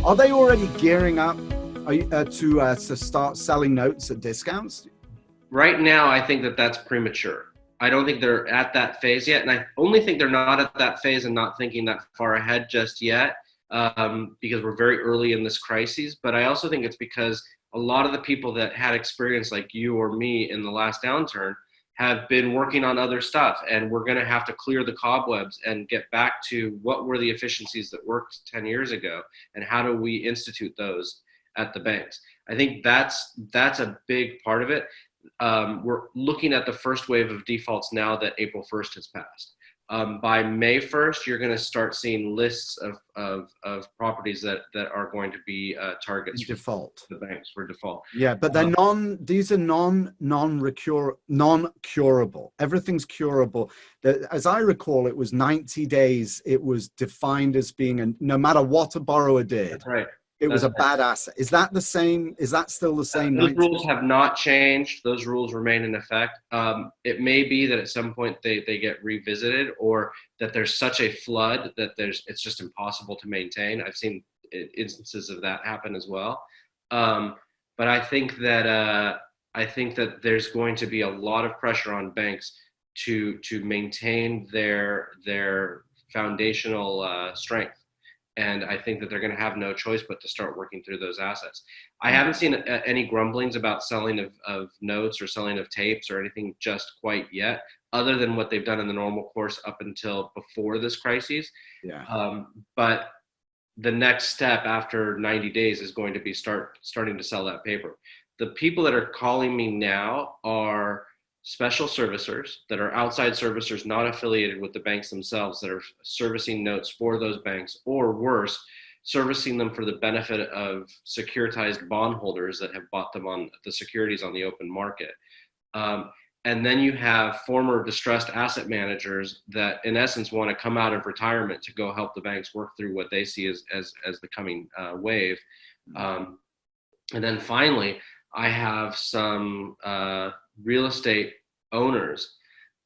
Are they already gearing up to start selling notes at discounts? Right now, I think that that's premature. I don't think they're at that phase yet. And I only think they're not at that phase and not thinking that far ahead just yet because we're very early in this crisis. But I also think it's because a lot of the people that had experience like you or me in the last downturn have been working on other stuff. And we're going to have to clear the cobwebs and get back to what were the efficiencies that worked 10 years ago and how do we institute those at the banks. I think that's a big part of it. We're looking at the first wave of defaults now that April 1st has passed. By May 1st, you're going to start seeing lists of properties that are going to be targets for default. The banks for default. Yeah, but they're these are non-curable. Everything's curable. As I recall, it was 90 days. It was defined as being no matter what a borrower did. That's right. It was a bad asset. Is that the same? Is that still the same? Those rules have not changed. Those rules remain in effect. It may be that at some point they get revisited, or that there's such a flood that it's just impossible to maintain. I've seen instances of that happen as well. But I think that there's going to be a lot of pressure on banks to maintain their foundational strength. And I think that they're going to have no choice but to start working through those assets. I haven't seen any grumblings about selling of notes or selling of tapes or anything just quite yet, other than what they've done in the normal course up until before this crisis. Yeah. But the next step after 90 days is going to be starting to sell that paper. The people that are calling me now are special servicers that are outside servicers not affiliated with the banks themselves that are servicing notes for those banks, or worse, servicing them for the benefit of securitized bondholders that have bought them on the securities on the open market. And then you have former distressed asset managers that in essence want to come out of retirement to go help the banks work through what they see as the coming wave. And then finally, I have some real estate owners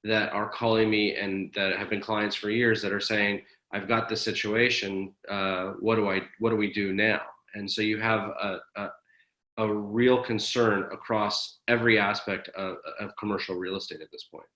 that are calling me and that have been clients for years that are saying, I've got this situation. What do we do now? And so you have a real concern across every aspect of commercial real estate at this point.